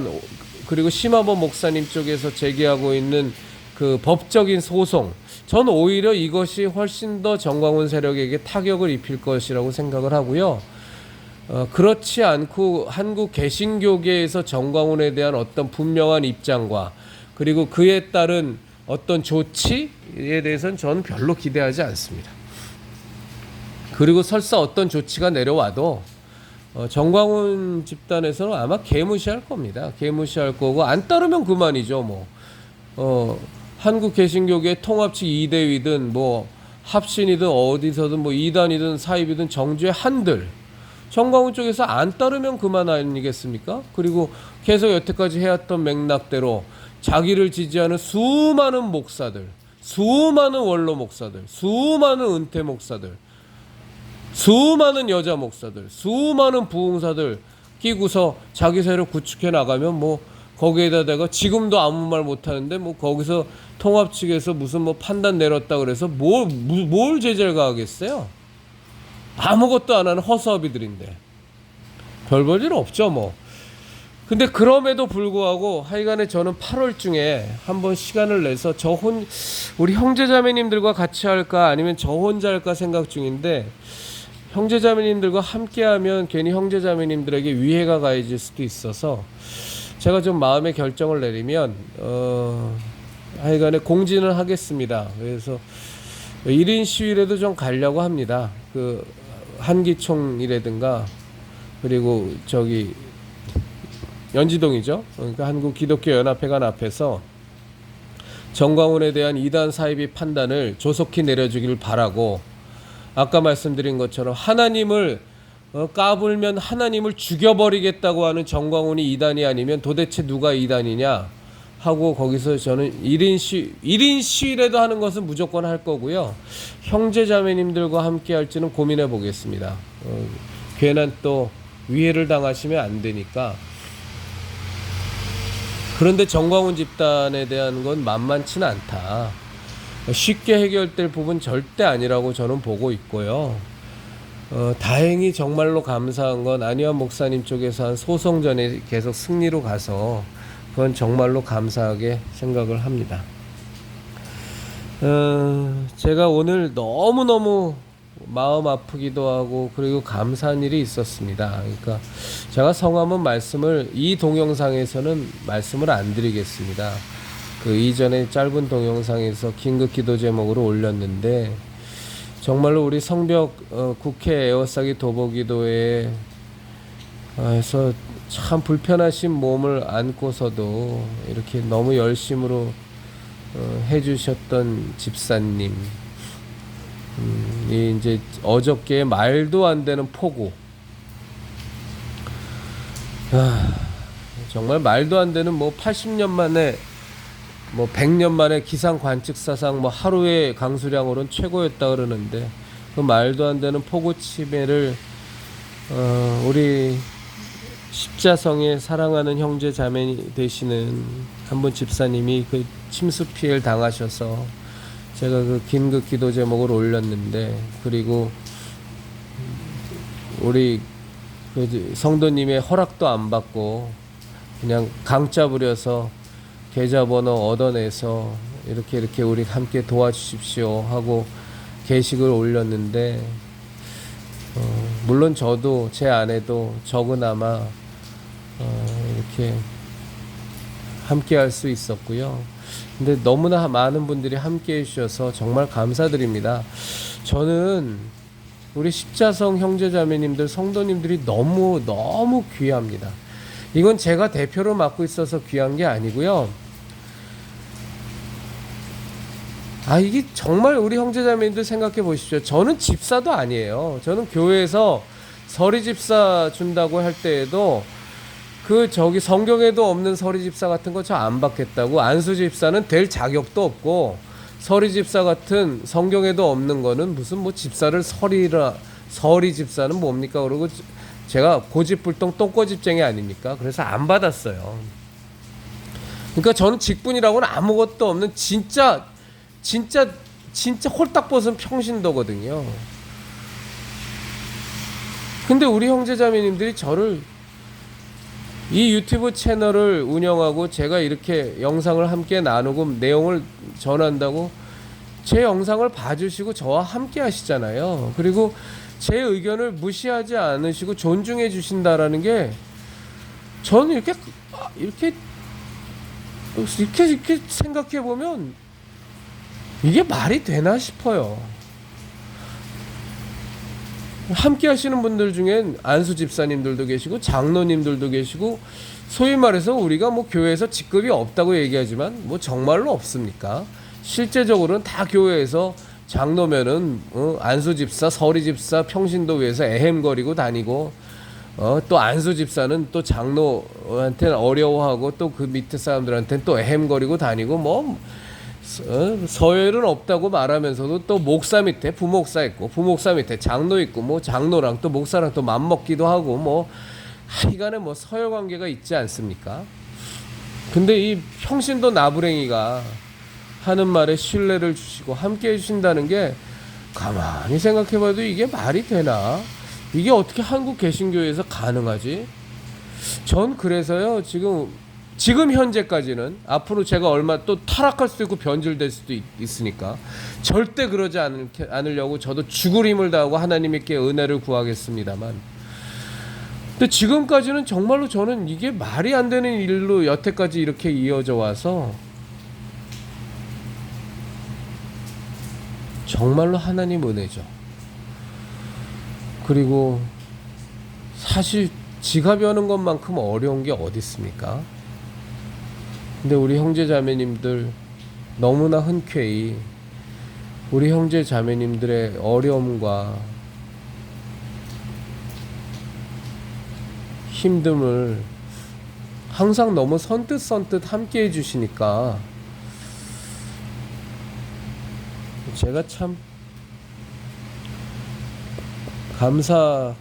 S1: 그리고 심화범 목사님 쪽에서 제기하고 있는 그 법적인 소송, 저는 오히려 이것이 훨씬 더 정광훈 세력에게 타격을 입힐 것이라고 생각을 하고요. 그렇지 않고 한국 개신교계에서 정광훈에 대한 어떤 분명한 입장과 그리고 그에 따른 어떤 조치에 대해서는 저는 별로 기대하지 않습니다. 그리고 설사 어떤 조치가 내려와도 정광훈 집단에서는 아마 개무시할 겁니다. 개무시할 거고 안 따르면 그만이죠. 한국 개신교계 통합측 이대위든 뭐 합신이든 어디서든 뭐 이단이든 사입이든 정주의 한들 정광훈 쪽에서 안 따르면 그만 아니겠습니까? 그리고 계속 여태까지 해왔던 맥락대로 자기를 지지하는 수많은 목사들, 수많은 원로 목사들, 수많은 은퇴 목사들, 수많은 여자 목사들, 수많은 부흥사들 끼고서 자기 세력 구축해 나가면 뭐 거기에다 대가 지금도 아무 말 못하는데 뭐 거기서 통합 측에서 무슨 뭐 판단 내렸다 그래서 뭘 제재를 가하겠어요? 아무것도 안 하는 허수아비들인데 별 볼 일 없죠 뭐. 근데 그럼에도 불구하고 하여간에 저는 8월 중에 한번 시간을 내서 우리 형제자매님들과 같이 할까 아니면 저 혼자 할까 생각 중인데 형제자매님들과 함께하면 괜히 형제자매님들에게 위해가 가해질 수도 있어서 제가 좀 마음의 결정을 내리면 하여간에 공지는 하겠습니다. 그래서 1인 시위라도 좀 가려고 합니다. 한기총이라든가 그리고 연지동이죠. 그러니까 한국기독교연합회관 앞에서 정광훈에 대한 이단 사입의 판단을 조속히 내려주길 바라고 아까 말씀드린 것처럼 하나님을 까불면 하나님을 죽여버리겠다고 하는 정광훈이 이단이 아니면 도대체 누가 이단이냐 하고 거기서 저는 1인 시위라도 하는 것은 무조건 할 거고요. 형제자매님들과 함께 할지는 고민해 보겠습니다. 괜한 또 위해를 당하시면 안 되니까. 그런데 정광훈 집단에 대한 건 만만치는 않다. 쉽게 해결될 부분 절대 아니라고 저는 보고 있고요. 다행히 정말로 감사한 건 안희환 목사님 쪽에서 한 소송전에 계속 승리로 가서 그건 정말로 감사하게 생각을 합니다. 제가 오늘 너무너무 마음 아프기도 하고 그리고 감사한 일이 있었습니다. 그러니까 제가 성함은 말씀을 이 동영상에서는 말씀을 안 드리겠습니다. 그 이전에 짧은 동영상에서 긴급 기도 제목으로 올렸는데 정말로 우리 성벽 국회 에어싸기 도보기도회에서 참 불편하신 몸을 안고서도 이렇게 너무 열심으로 해주셨던 집사님, 이 이제 어저께 말도 안 되는 폭우, 정말 말도 안 되는 뭐 80년 만에 뭐 100년 만에 기상 관측사상 뭐 하루의 강수량으로는 최고였다 그러는데 그 말도 안 되는 폭우 침해를 우리 십자성에 사랑하는 형제 자매 되시는 한 분 집사님이 그 침수 피해를 당하셔서 제가 그 긴급 기도 제목을 올렸는데, 그리고 우리 그 성도님의 허락도 안 받고 그냥 강짜 부려서 계좌번호 얻어내서 이렇게 우리 함께 도와주십시오 하고 게시글 올렸는데, 물론 저도 제 아내도 적으나마 이렇게 함께 할 수 있었고요. 근데 너무나 많은 분들이 함께 해주셔서 정말 감사드립니다. 저는 우리 십자성 형제자매님들 성도님들이 너무 귀합니다. 이건 제가 대표로 맡고 있어서 귀한 게 아니고요. 이게 정말 우리 형제자매님들 생각해 보십시오. 저는 집사도 아니에요. 저는 교회에서 서리 집사 준다고 할 때에도 성경에도 없는 서리 집사 같은 거 저 안 받겠다고, 안수 집사는 될 자격도 없고, 서리 집사 같은 성경에도 없는 거는 무슨 뭐 집사를 서리 집사는 뭡니까? 그러고 제가 고집불통 똥꼬집쟁이 아닙니까? 그래서 안 받았어요. 그러니까 저는 직분이라고는 아무것도 없는 진짜 홀딱 벗은 평신도거든요. 근데 우리 형제자매님들이 저를 이 유튜브 채널을 운영하고 제가 이렇게 영상을 함께 나누고 내용을 전한다고 제 영상을 봐주시고 저와 함께 하시잖아요. 그리고 제 의견을 무시하지 않으시고 존중해 주신다라는 게 저는 이렇게 생각해 보면 이게 말이 되나 싶어요. 함께 하시는 분들 중엔 안수 집사님들도 계시고 장로님들도 계시고, 소위 말해서 우리가 뭐 교회에서 직급이 없다고 얘기하지만 뭐 정말로 없습니까? 실제적으로는 다 교회에서 장로면은 안수 집사, 서리 집사, 평신도회에서 애헴거리고 다니고, 또 안수 집사는 또 장로한테는 어려워하고 또 그 밑에 사람들한테는 또 애헴거리고 다니고, 뭐 서열은 없다고 말하면서도 또 목사 밑에 부목사 있고, 부목사 밑에 장로 있고, 뭐 장로랑 또 목사랑 또 맞먹기도 하고, 뭐 하여간에 뭐 서열 관계가 있지 않습니까? 근데 이 평신도 나부랭이가 하는 말에 신뢰를 주시고 함께 해주신다는 게 가만히 생각해봐도 이게 말이 되나? 이게 어떻게 한국 개신교회에서 가능하지? 전 그래서요, 지금 현재까지는, 앞으로 제가 얼마 또 타락할 수도 있고 변질될 수도 있으니까 절대 그러지 않으려고 저도 죽을 힘을 다하고 하나님께 은혜를 구하겠습니다만, 근데 지금까지는 정말로 저는 이게 말이 안 되는 일로 여태까지 이렇게 이어져 와서 정말로 하나님 은혜죠. 그리고 사실 지갑 여는 것만큼 어려운 게 어디 있습니까? 근데 우리 형제 자매님들 너무나 흔쾌히 우리 형제 자매님들의 어려움과 힘듦을 항상 너무 선뜻 함께 해주시니까 제가 참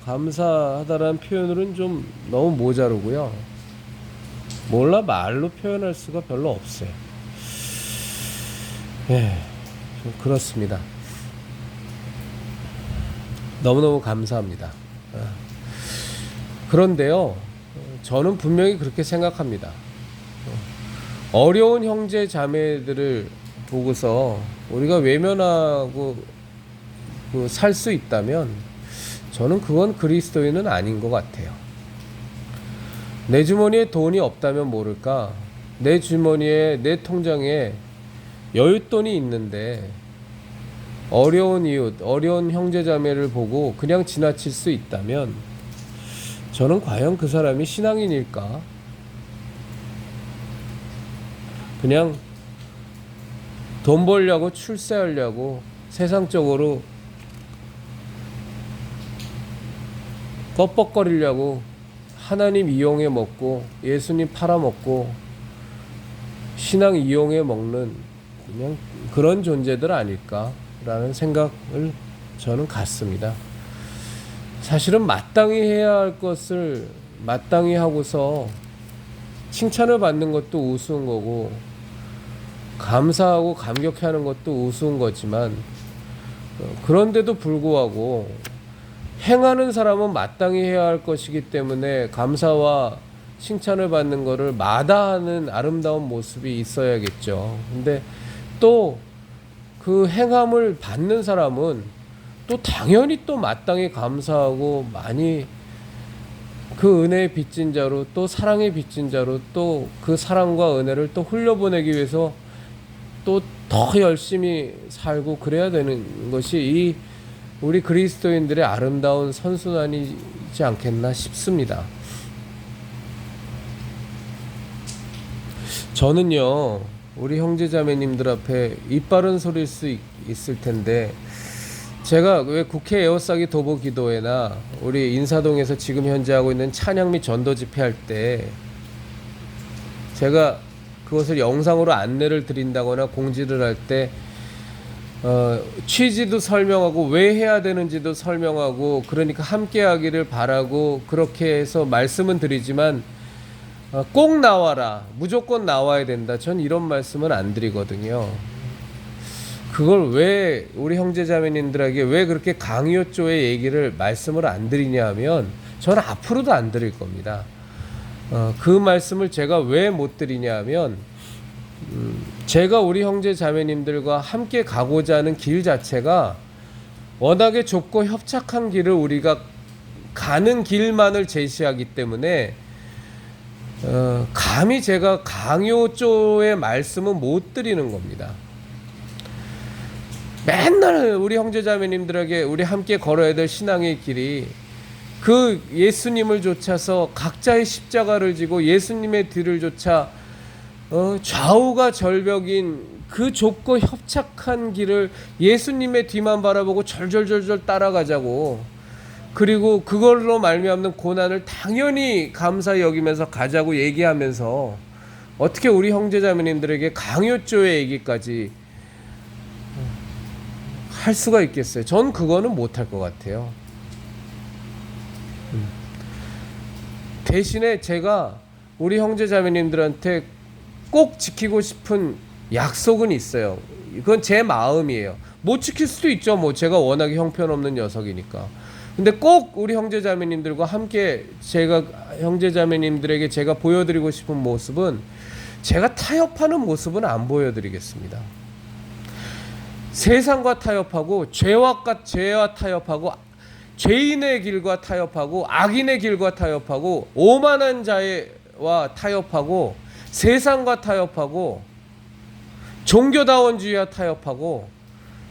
S1: 감사하다라는 표현으로는 좀 너무 모자르고요. 말로 표현할 수가 별로 없어요. 그렇습니다. 너무너무 감사합니다. 그런데요, 저는 분명히 그렇게 생각합니다. 어려운 형제 자매들을 보고서 우리가 외면하고 살 수 있다면 저는 그건 그리스도인은 아닌 것 같아요. 내 주머니에 돈이 없다면 모를까, 내 주머니에, 내 통장에 여윳돈이 있는데 어려운 이웃, 어려운 형제자매를 보고 그냥 지나칠 수 있다면 저는 과연 그 사람이 신앙인일까? 그냥 돈 벌려고, 출세하려고 세상적으로 껍벅거리려고 하나님 이용해 먹고 예수님 팔아먹고 신앙 이용해 먹는 그냥 그런 존재들 아닐까라는 생각을 저는 갖습니다. 사실은 마땅히 해야 할 것을 마땅히 하고서 칭찬을 받는 것도 우스운 거고 감사하고 감격해하는 것도 우스운 거지만, 그런데도 불구하고 행하는 사람은 마땅히 해야 할 것이기 때문에 감사와 칭찬을 받는 것을 마다하는 아름다운 모습이 있어야겠죠. 근데 또 그 행함을 받는 사람은 또 당연히 또 마땅히 감사하고 많이 그 은혜의 빚진 자로, 또 사랑의 빚진 자로, 또 그 사랑과 은혜를 또 흘려보내기 위해서 또 더 열심히 살고 그래야 되는 것이 이 우리 그리스도인들의 아름다운 선순환이지 않겠나 싶습니다. 저는요, 우리 형제자매님들 앞에 입 바른 소리일 수 있을 텐데, 제가 왜 국회 에어싸기 도보 기도회나 우리 인사동에서 지금 현재 하고 있는 찬양 및 전도 집회 할 때 제가 그것을 영상으로 안내를 드린다거나 공지를 할 때 취지도 설명하고 왜 해야 되는지도 설명하고, 그러니까 함께 하기를 바라고 그렇게 해서 말씀은 드리지만 꼭 나와라, 무조건 나와야 된다, 전 이런 말씀은 안 드리거든요. 그걸 왜 우리 형제자매님들에게 왜 그렇게 강요조의 얘기를 말씀을 안 드리냐 하면 저는 앞으로도 안 드릴 겁니다. 그 말씀을 제가 왜 못 드리냐 하면 제가 우리 형제자매님들과 함께 가고자 하는 길 자체가 워낙에 좁고 협착한 길을 우리가 가는 길만을 제시하기 때문에 감히 제가 강요조의 말씀은 못 드리는 겁니다. 맨날 우리 형제자매님들에게 우리 함께 걸어야 될 신앙의 길이 그 예수님을 좇아서 각자의 십자가를 지고 예수님의 뒤를 좇아 좌우가 절벽인 그 좁고 협착한 길을 예수님의 뒤만 바라보고 절절절절 따라가자고, 그리고 그걸로 말미암는 고난을 당연히 감사히 여기면서 가자고 얘기하면서 어떻게 우리 형제자매님들에게 강요조의 얘기까지 할 수가 있겠어요? 전 그거는 못할 것 같아요. 대신에 제가 우리 형제자매님들한테 꼭 지키고 싶은 약속은 있어요. 그건 제 마음이에요. 못 지킬 수도 있죠. 뭐 제가 워낙에 형편없는 녀석이니까. 근데 꼭 우리 형제자매님들과 함께 제가 형제자매님들에게 제가 보여드리고 싶은 모습은, 제가 타협하는 모습은 안 보여드리겠습니다. 세상과 타협하고 죄와 타협하고 죄인의 길과 타협하고 악인의 길과 타협하고 오만한 자와 타협하고 세상과 타협하고 종교다원주의와 타협하고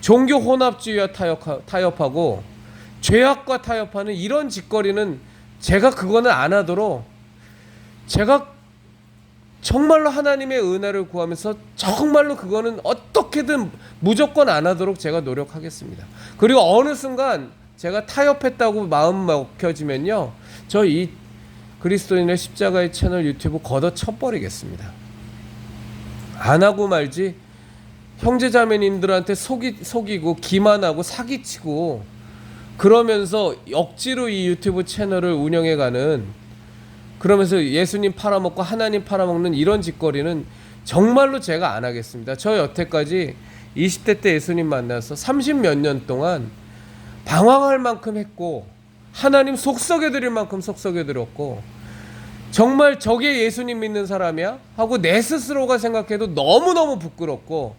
S1: 종교 혼합주의와 타협하고 죄악과 타협하는 이런 짓거리는 제가 그거는 안 하도록, 제가 정말로 하나님의 은혜를 구하면서 정말로 그거는 어떻게든 무조건 안 하도록 제가 노력하겠습니다. 그리고 어느 순간 제가 타협했다고 마음 먹혀지면요, 저 이 그리스도인의 십자가의 채널 유튜브 걷어쳐버리겠습니다. 안 하고 말지. 형제자매님들한테 속이고 기만하고 사기치고 그러면서 억지로 이 유튜브 채널을 운영해가는, 그러면서 예수님 팔아먹고 하나님 팔아먹는 이런 짓거리는 정말로 제가 안 하겠습니다. 저 여태까지 20대 때 예수님 만나서 30 몇 년 동안 방황할 만큼 했고 하나님 속썩여 드릴 만큼 속썩여 드렸고 정말 저게 예수님 믿는 사람이야? 하고 내 스스로가 생각해도 너무너무 부끄럽고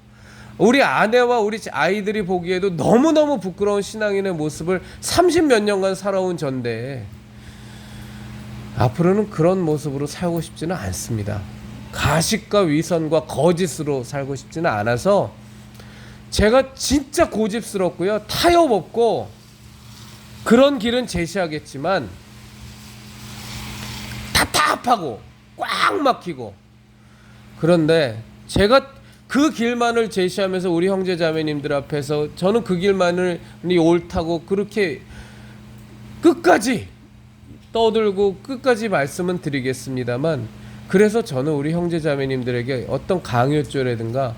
S1: 우리 아내와 우리 아이들이 보기에도 너무너무 부끄러운 신앙인의 모습을 30 몇 년간 살아온 전데 앞으로는 그런 모습으로 살고 싶지는 않습니다. 가식과 위선과 거짓으로 살고 싶지는 않아서 제가 진짜 고집스럽고요. 타협 없고 그런 길은 제시하겠지만 답답하고 꽉 막히고 그런데 제가 그 길만을 제시하면서 우리 형제 자매님들 앞에서 저는 그 길만을 옳다고 그렇게 끝까지 떠들고 끝까지 말씀은 드리겠습니다만 그래서 저는 우리 형제 자매님들에게 어떤 강요조라든가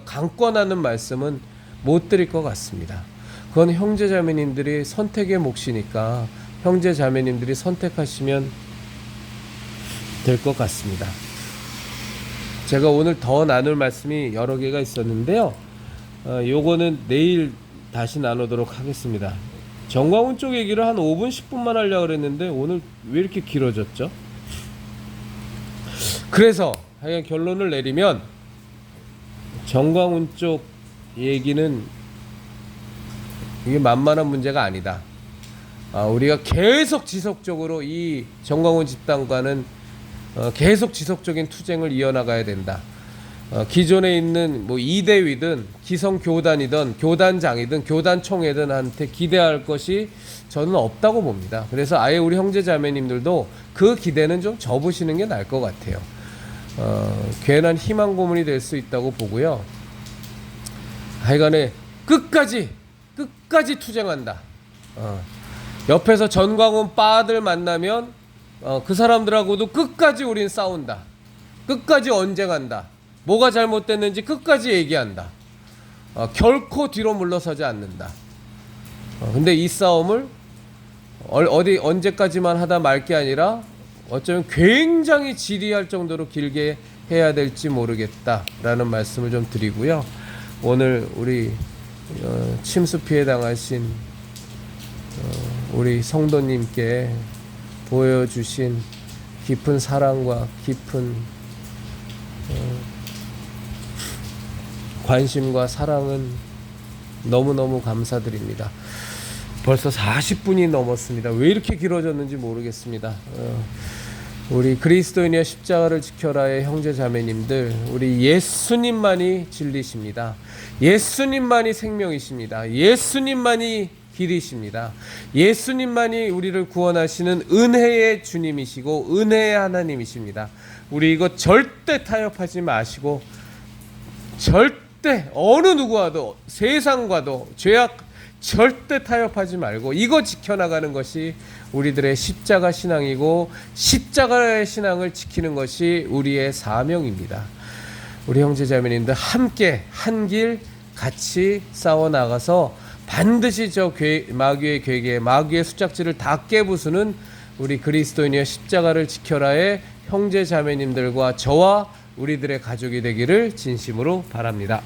S1: 강권하는 말씀은 못 드릴 것 같습니다. 그건 형제 자매님들이 선택의 몫이니까 형제 자매님들이 선택하시면 될 것 같습니다. 제가 오늘 더 나눌 말씀이 여러 개가 있었는데요. 요거는 내일 다시 나누도록 하겠습니다. 정광훈 쪽 얘기를 한 5분 10분만 하려고 그랬는데 오늘 왜 이렇게 길어졌죠? 그래서 하여간 결론을 내리면 정광훈 쪽 얘기는 이게 만만한 문제가 아니다. 우리가 계속 지속적으로 이 정광훈 집단과는 계속 지속적인 투쟁을 이어나가야 된다. 기존에 있는 뭐 이대위든 기성교단이든 교단장이든 교단총회든 한테 기대할 것이 저는 없다고 봅니다. 그래서 아예 우리 형제자매님들도 그 기대는 좀 접으시는 게 나을 것 같아요. 괜한 희망 고문이 될 수 있다고 보고요. 하여간에 끝까지 투쟁한다. 옆에서 전광훈 빠들 만나면 그 사람들하고도 끝까지 우린 싸운다. 끝까지 언쟁한다. 뭐가 잘못됐는지 끝까지 얘기한다. 결코 뒤로 물러서지 않는다. 근데 이 싸움을 언제까지만 하다 말 게 아니라 어쩌면 굉장히 지리할 정도로 길게 해야 될지 모르겠다라는 말씀을 좀 드리고요. 오늘 우리 침수 피해 당하신 우리 성도님께 보여주신 깊은 사랑과 깊은 관심과 사랑은 너무너무 감사드립니다. 벌써 40분이 넘었습니다. 왜 이렇게 길어졌는지 모르겠습니다. 우리 그리스도인의 십자가를 지켜라의 형제 자매님들, 우리 예수님만이 진리십니다. 예수님만이 생명이십니다. 예수님만이 길이십니다. 예수님만이 우리를 구원하시는 은혜의 주님이시고 은혜의 하나님이십니다. 우리 이거 절대 타협하지 마시고 절대 어느 누구와도 세상과도 죄악 절대 타협하지 말고 이거 지켜나가는 것이 우리들의 십자가 신앙이고 십자가의 신앙을 지키는 것이 우리의 사명입니다. 우리 형제자매님들 함께 한 길 같이 싸워나가서 반드시 저 마귀의 괴계, 마귀의 수작질을 다 깨부수는 우리 그리스도인의 십자가를 지켜라의 형제자매님들과 저와 우리들의 가족이 되기를 진심으로 바랍니다.